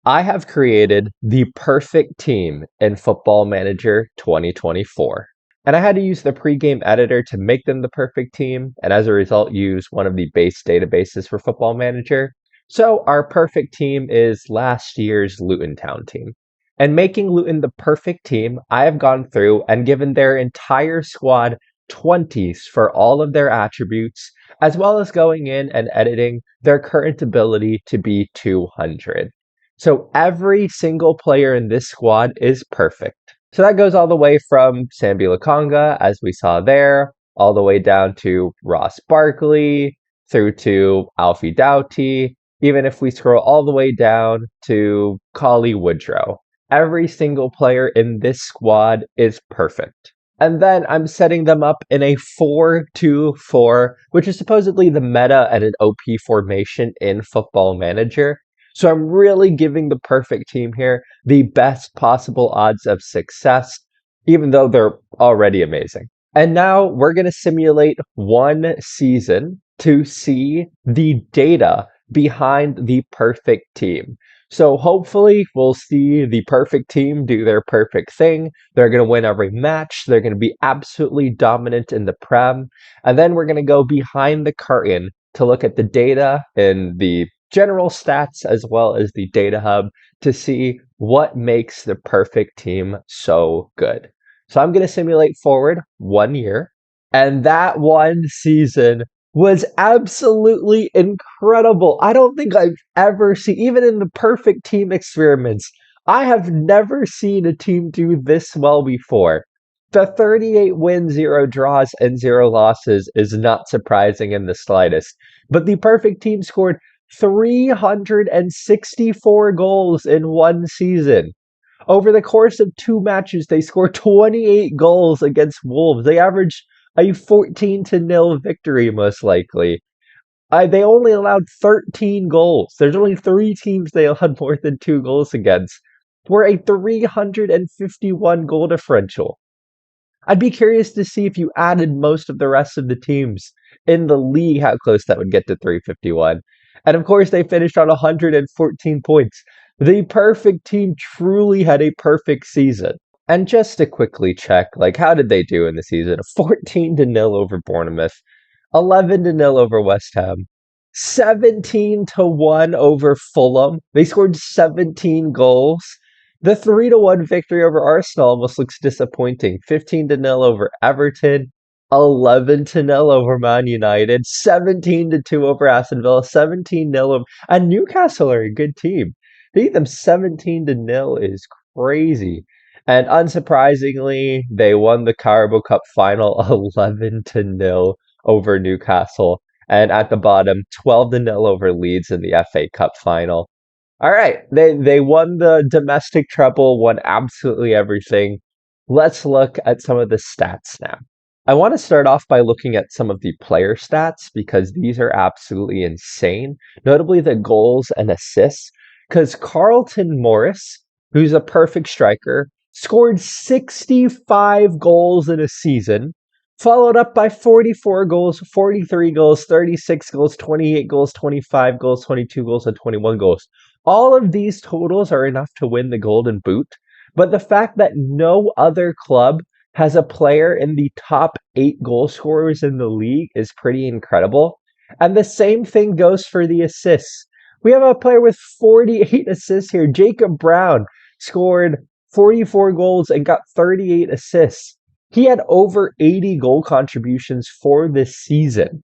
I have created the perfect team in Football Manager 2024. And I had to use the pregame editor to make them the perfect team, and as a result, use one of the base databases for Football Manager. So our perfect team is last year's Luton Town team. And making Luton the perfect team, I have gone through and given their entire squad 20s for all of their attributes, as well as going in and editing their current ability to be 200. So every single player in this squad is perfect. So that goes all the way from Sambi Lakonga, as we saw there, all the way down to Ross Barkley, through to Alfie Doughty, even if we scroll all the way down to Collie Woodrow. Every single player in this squad is perfect. And then I'm setting them up in a 4-2-4, which is supposedly the meta and an OP formation in Football Manager. So I'm really giving the perfect team here the best possible odds of success, even though they're already amazing. And now we're going to simulate one season to see the data behind the perfect team. So hopefully we'll see the perfect team do their perfect thing. They're going to win every match. They're going to be absolutely dominant in the Prem. And then we're going to go behind the curtain to look at the data and the general stats as well as the data hub to see what makes the perfect team so good. So I'm going to simulate forward 1 year, and that one season was absolutely incredible. I don't think I've ever seen, even in the perfect team experiments, I have never seen a team do this well before. The 38 wins, 0 draws, and 0 losses is not surprising in the slightest. But the perfect team scored 364 goals in one season. Over the course of 2 matches, they scored 28 goals against Wolves. They averaged a 14-0 victory, most likely. They only allowed 13 goals. There's only 3 teams they allowed more than 2 goals against, for a 351 goal differential. I'd be curious to see if you added most of the rest of the teams in the league, how close that would get to 351. And of course, they finished on 114 points. The perfect team truly had a perfect season. And just to quickly check, how did they do in the season? 14-0 over Bournemouth, 11-0 over West Ham, 17-1 over Fulham. They scored 17 goals. The 3-1 victory over Arsenal almost looks disappointing. 15-0 over Everton, 11-0 over Man United, 17-2 over Aston Villa, 17-0 over, and Newcastle are a good team. To beat them 17-0 is crazy. And unsurprisingly, they won the Carabao Cup final 11-0 over Newcastle. And at the bottom, 12-0 over Leeds in the FA Cup final. All right, they won the domestic treble, won absolutely everything. Let's look at some of the stats now. I want to start off by looking at some of the player stats because these are absolutely insane, notably the goals and assists, because Carlton Morris, who's a perfect striker, scored 65 goals in a season, followed up by 44 goals, 43 goals, 36 goals, 28 goals, 25 goals, 22 goals, and 21 goals. All of these totals are enough to win the Golden Boot, but the fact that no other club has a player in the top 8 goal scorers in the league is pretty incredible. And the same thing goes for the assists. We have a player with 48 assists here. Jacob Brown scored 44 goals and got 38 assists. He had over 80 goal contributions for this season.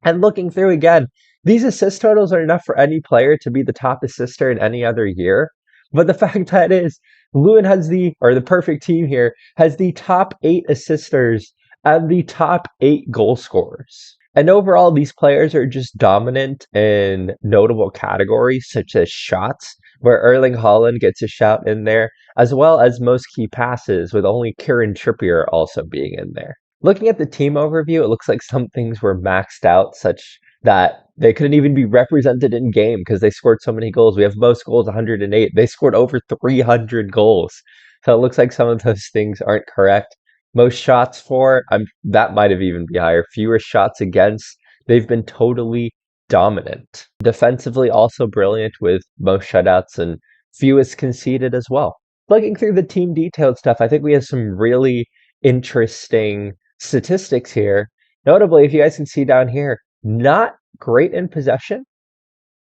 And looking through again, these assist totals are enough for any player to be the top assister in any other year. But the fact that is, Luton has the perfect team here, has the top 8 assisters and the top 8 goal scorers. And overall, these players are just dominant in notable categories such as shots, where Erling Haaland gets a shout in there, as well as most key passes, with only Kieran Trippier also being in there. Looking at the team overview, it looks like some things were maxed out, such that they couldn't even be represented in game because they scored so many goals. We have most goals, 108. They scored over 300 goals. So it looks like some of those things aren't correct. Most shots for, that might have even been higher. Fewer shots against. They've been totally dominant. Defensively, also brilliant with most shutouts and fewest conceded as well. Looking through the team detailed stuff, I think we have some really interesting statistics here. Notably, if you guys can see down here, not great in possession.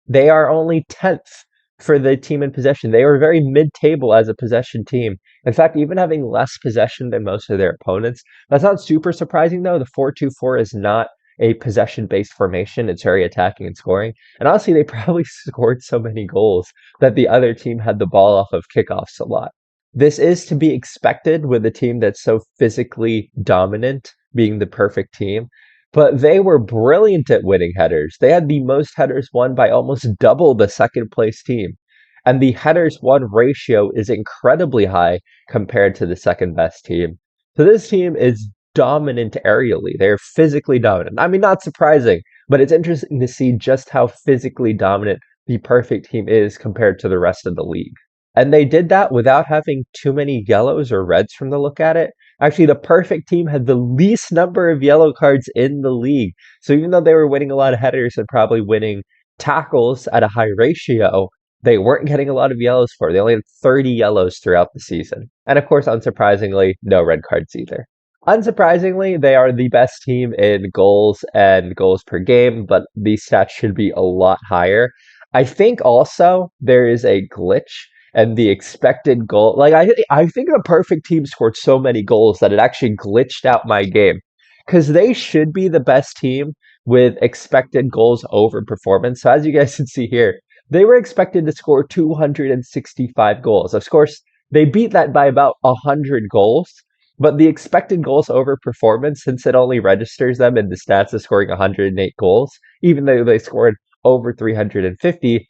They are only 10th for the team in possession. They were very mid-table as a possession team. In fact, even having less possession than most of their opponents. That's not super surprising, though. The 4-2-4 is not a possession-based formation. It's very attacking and scoring. And honestly, they probably scored so many goals that the other team had the ball off of kickoffs a lot. This is to be expected with a team that's so physically dominant, being the perfect team. But they were brilliant at winning headers. They had the most headers won by almost double the second place team. And the headers won ratio is incredibly high compared to the second best team. So this team is dominant aerially. They're physically dominant. I mean, not surprising, but it's interesting to see just how physically dominant the perfect team is compared to the rest of the league. And they did that without having too many yellows or reds from the look at it. Actually, the perfect team had the least number of yellow cards in the league. So even though they were winning a lot of headers and probably winning tackles at a high ratio, they weren't getting a lot of yellows for it. They only had 30 yellows throughout the season. And of course, unsurprisingly, no red cards either. Unsurprisingly, they are the best team in goals and goals per game, but these stats should be a lot higher. I think also there is a glitch and the expected goal. Like I think the perfect team scored so many goals that it actually glitched out my game because they should be the best team with expected goals over performance. So as you guys can see here, they were expected to score 265 goals. Of course, they beat that by about 100 goals. But the expected goals over performance, since it only registers them in the stats of scoring 108 goals, even though they scored over 350,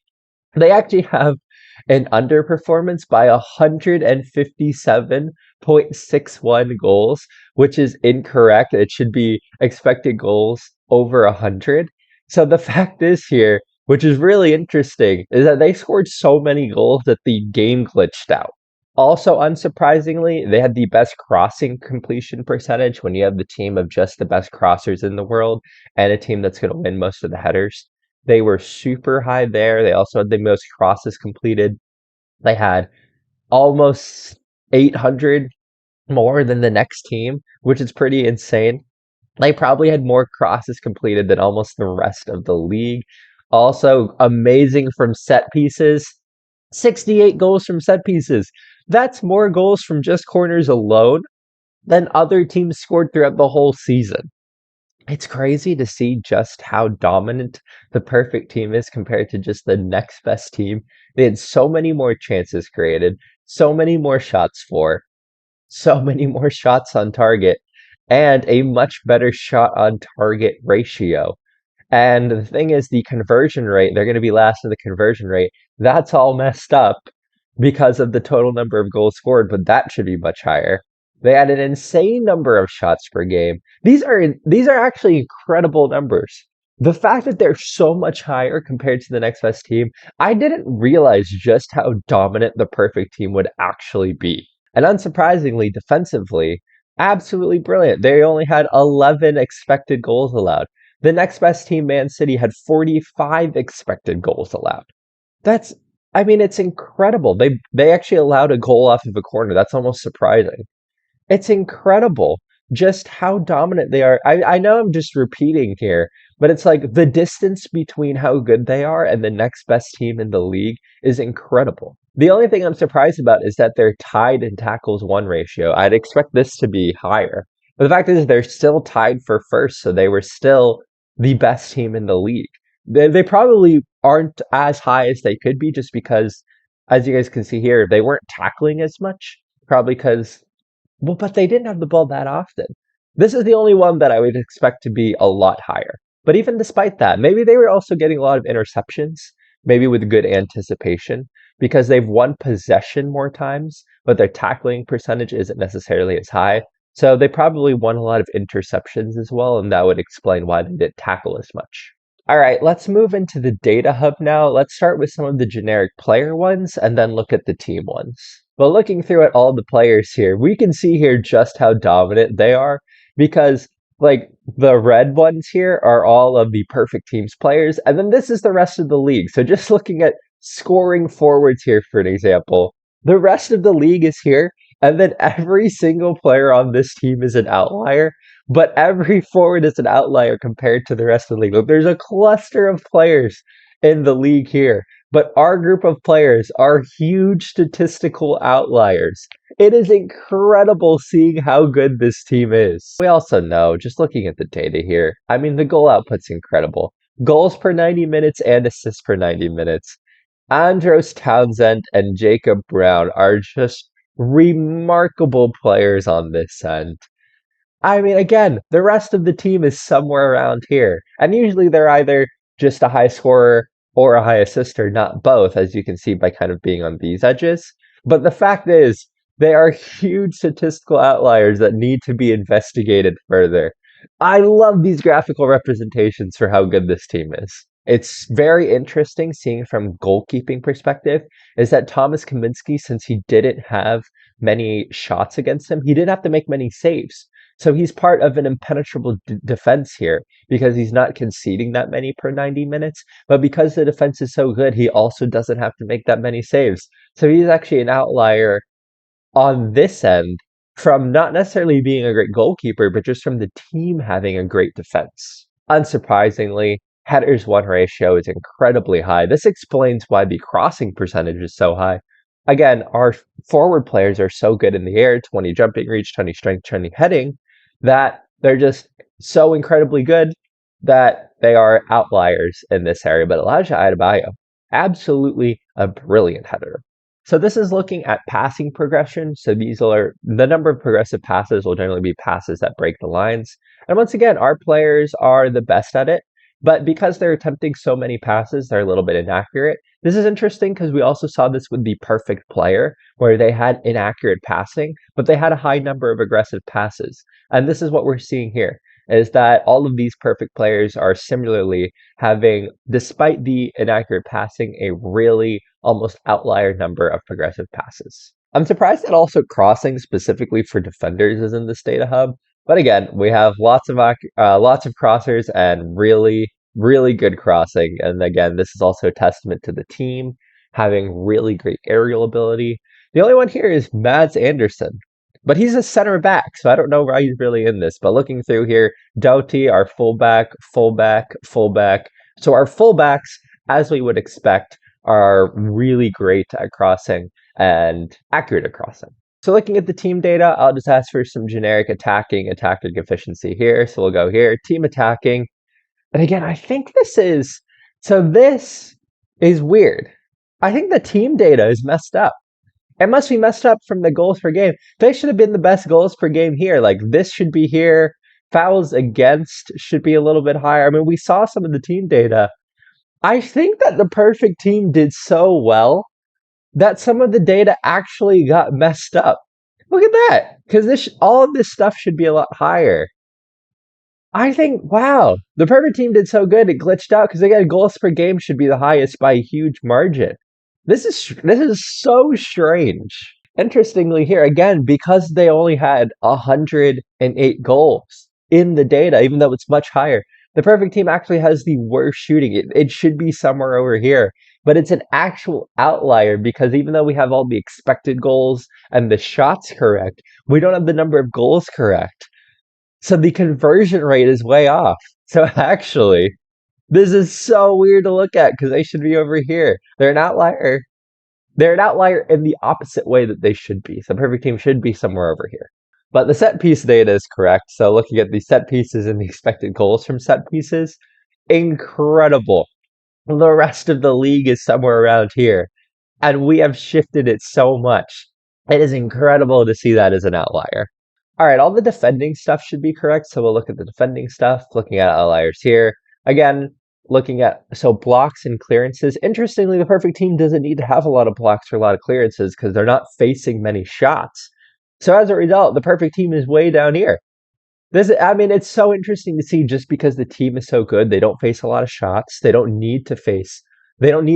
they actually have an underperformance by 157.61 goals, which is incorrect. It should be expected goals over 100. So the fact is here, which is really interesting, is that they scored so many goals that the game glitched out. Also, unsurprisingly, they had the best crossing completion percentage when you have the team of just the best crossers in the world and a team that's going to win most of the headers. They were super high there. They also had the most crosses completed. They had almost 800 more than the next team, which is pretty insane. They probably had more crosses completed than almost the rest of the league. Also, amazing from set pieces. 68 goals from set pieces. That's more goals from just corners alone than other teams scored throughout the whole season. It's crazy to see just how dominant the perfect team is compared to just the next best team. They had so many more chances created, so many more shots for, so many more shots on target, and a much better shot on target ratio. And the thing is, the conversion rate, they're going to be last in the conversion rate. That's all messed up because of the total number of goals scored, but that should be much higher. They had an insane number of shots per game. These are actually incredible numbers. The fact that they're so much higher compared to the next best team, I didn't realize just how dominant the perfect team would actually be. And unsurprisingly, defensively, absolutely brilliant. They only had 11 expected goals allowed. The next best team, Man City, had 45 expected goals allowed. It's incredible. They actually allowed a goal off of a corner. That's almost surprising. It's incredible just how dominant they are. I know I'm just repeating here, but it's like the distance between how good they are and the next best team in the league is incredible. The only thing I'm surprised about is that they're tied in tackles won ratio. I'd expect this to be higher. But the fact is they're still tied for first, so they were still the best team in the league. They probably aren't as high as they could be just because, as you guys can see here, they weren't tackling as much. Probably because, well, but they didn't have the ball that often. This is the only one that I would expect to be a lot higher. But even despite that, maybe they were also getting a lot of interceptions, maybe with good anticipation, because they've won possession more times, but their tackling percentage isn't necessarily as high. So they probably won a lot of interceptions as well, and that would explain why they didn't tackle as much. All right, let's move into the data hub now. Let's start with some of the generic player ones and then look at the team ones. But looking through at all the players here, we can see here just how dominant they are because like the red ones here are all of the perfect teams players, and then this is the rest of the league. So just looking at scoring forwards here, for an example. The rest of the league is here, and then every single player on this team is an outlier, but every forward is an outlier compared to the rest of the league. Look, there's a cluster of players in the league here, but our group of players are huge statistical outliers. It is incredible seeing how good this team is. We also know, just looking at the data here, I mean, the goal output's incredible. Goals per 90 minutes and assists per 90 minutes. Andros Townsend and Jacob Brown are just remarkable players on this end. I mean, again, the rest of the team is somewhere around here. And usually they're either just a high scorer or a high assister, not both, as you can see by kind of being on these edges. But the fact is, they are huge statistical outliers that need to be investigated further. I love these graphical representations for how good this team is. It's very interesting seeing from goalkeeping perspective is that Thomas Kaminsky, since he didn't have many shots against him, he didn't have to make many saves. So he's part of an impenetrable defense here because he's not conceding that many per 90 minutes. But because the defense is so good, he also doesn't have to make that many saves. So he's actually an outlier on this end from not necessarily being a great goalkeeper, but just from the team having a great defense. Unsurprisingly, headers won ratio is incredibly high. This explains why the crossing percentage is so high. Again, our forward players are so good in the air, 20 jumping reach, 20 strength, 20 heading, that they're just so incredibly good that they are outliers in this area. But Elijah Adebayo, absolutely a brilliant header. So this is looking at passing progression. So these are the number of progressive passes will generally be passes that break the lines. And once again, our players are the best at it. But because they're attempting so many passes, they're a little bit inaccurate. This is interesting because we also saw this with the perfect player, where they had inaccurate passing, but they had a high number of aggressive passes. And this is what we're seeing here, is that all of these perfect players are similarly having, despite the inaccurate passing, a really almost outlier number of progressive passes. I'm surprised that also crossing specifically for defenders is in this data hub. But again, we have lots of crossers and really good crossing. And again, this is also a testament to the team having really great aerial ability. The only one here is Mads Anderson, but he's a center back, so I don't know why he's really in this. But looking through here, Doughty, our fullback. So our fullbacks, as we would expect, are really great at crossing and accurate at crossing. So looking at the team data, I'll just ask for some generic attacking efficiency here. So we'll go here, team attacking. And again, I think this is weird. I think the team data is messed up. It must be messed up from the goals per game. They should have been the best goals per game here. Like this should be here. Fouls against should be a little bit higher. I mean, we saw some of the team data. I think that the perfect team did so well that some of the data actually got messed up. Look at that, because all of this stuff should be a lot higher. I think, wow, the perfect team did so good it glitched out because again, goals per game should be the highest by a huge margin. This is so strange. Interestingly, here again, because they only had 108 goals in the data, even though it's much higher, the perfect team actually has the worst shooting. It should be somewhere over here. But it's an actual outlier because even though we have all the expected goals and the shots correct, we don't have the number of goals correct. So the conversion rate is way off. So actually, this is so weird to look at because they should be over here. They're an outlier. They're an outlier in the opposite way that they should be. So the perfect team should be somewhere over here. But the set piece data is correct. So looking at the set pieces and the expected goals from set pieces, incredible. The rest of the league is somewhere around here. And we have shifted it so much. It is incredible to see that as an outlier. All right, all the defending stuff should be correct. So we'll look at the defending stuff, looking at outliers here. Again, looking at, so blocks and clearances. Interestingly, the perfect team doesn't need to have a lot of blocks or a lot of clearances because they're not facing many shots. So as a result, the perfect team is way down here. It's so interesting to see just because the team is so good, they don't face a lot of shots. They don't need to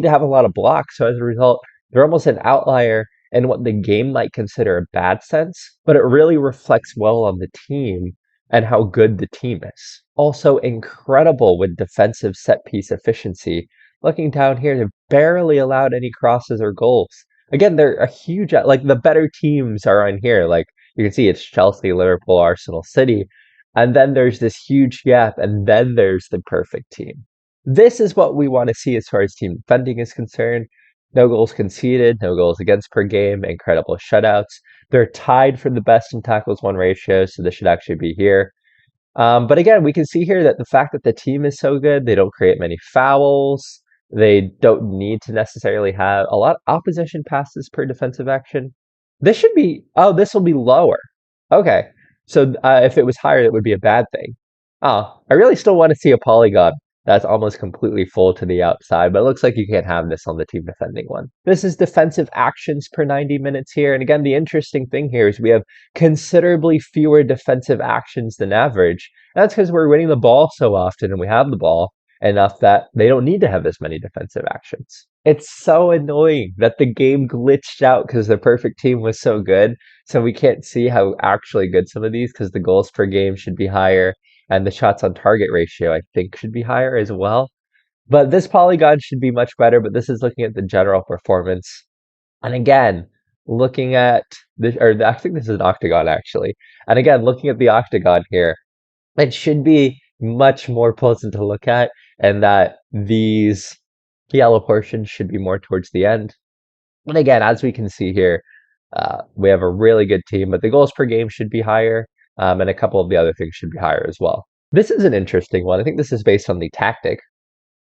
have a lot of blocks. So as a result, they're almost an outlier in what the game might consider a bad sense, but it really reflects well on the team and how good the team is. Also incredible with defensive set piece efficiency. Looking down here, they've barely allowed any crosses or goals. Again, they're a huge, like the better teams are on here. Like you can see it's Chelsea, Liverpool, Arsenal, City. And then there's this huge gap, and then there's the perfect team. This is what we want to see as far as team defending is concerned. No goals conceded, no goals against per game, incredible shutouts. They're tied for the best in tackles won ratio, so this should actually be here. But again, we can see here that the fact that the team is so good, they don't create many fouls. They don't need to necessarily have a lot of opposition passes per defensive action. This should be, oh, this will be lower. Okay. So if it was higher, it would be a bad thing. Oh, I really still want to see a polygon that's almost completely full to the outside, but it looks like you can't have this on the team defending one. This is defensive actions per 90 minutes here. And again, the interesting thing here is we have considerably fewer defensive actions than average. That's because we're winning the ball so often and we have the ball enough that they don't need to have as many defensive actions. It's so annoying that the game glitched out because the perfect team was so good. So we can't see how actually good some of these because the goals per game should be higher and the shots on target ratio, I think, should be higher as well. But this polygon should be much better, but this is looking at the general performance. And again, looking at the, or I think this is an octagon actually. And again, looking at the octagon here, it should be much more pleasant to look at, and that these yellow portions should be more towards the end. And again, as we can see here, we have a really good team, but the goals per game should be higher, and a couple of the other things should be higher as well. This is an interesting one. I think this is based on the tactic,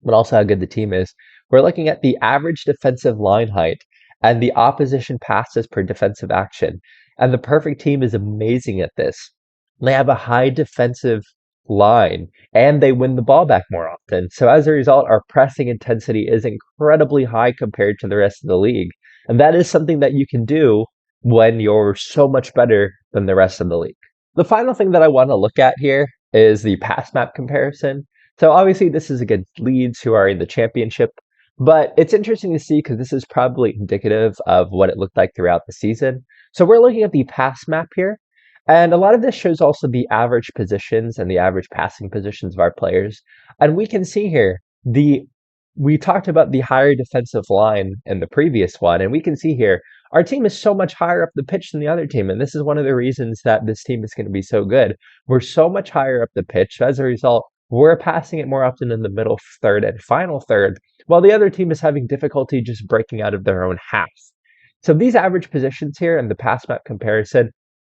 but also how good the team is. We're looking at the average defensive line height and the opposition passes per defensive action. And the perfect team is amazing at this. They have a high defensive line and they win the ball back more often. So as a result, our pressing intensity is incredibly high compared to the rest of the league. And that is something that you can do when you're so much better than the rest of the league. The final thing that I want to look at here is the pass map comparison. So obviously this is against Leeds, who are in the championship, but it's interesting to see because this is probably indicative of what it looked like throughout the season. So we're looking at the pass map here, and a lot of this shows also the average positions and the average passing positions of our players. And we can see here, we talked about the higher defensive line in the previous one, and we can see here, our team is so much higher up the pitch than the other team. And this is one of the reasons that this team is going to be so good. We're so much higher up the pitch. So as a result, we're passing it more often in the middle third and final third, while the other team is having difficulty just breaking out of their own half. So these average positions here and the pass map comparison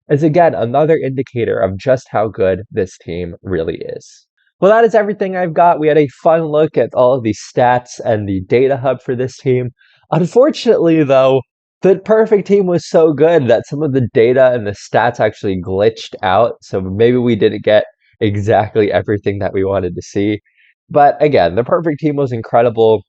is again another indicator of just how good this team really is. Well, that is everything I've got. We had a fun look at all of the stats and the data hub for this team. Unfortunately, though, the perfect team was so good that some of the data and the stats actually glitched out. So maybe we didn't get exactly everything that we wanted to see. But again, the perfect team was incredible.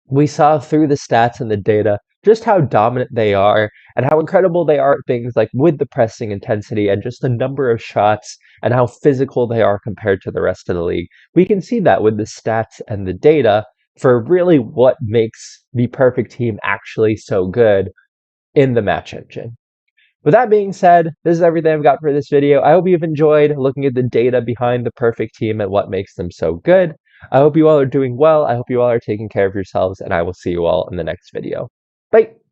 We saw through the stats and the data just how dominant they are and how incredible they are at things like with the pressing intensity and just the number of shots and how physical they are compared to the rest of the league. We can see that with the stats and the data for really what makes the perfect team actually so good in the match engine. With that being said, this is everything I've got for this video. I hope you've enjoyed looking at the data behind the perfect team and what makes them so good. I hope you all are doing well. I hope you all are taking care of yourselves, and I will see you all in the next video. Bye!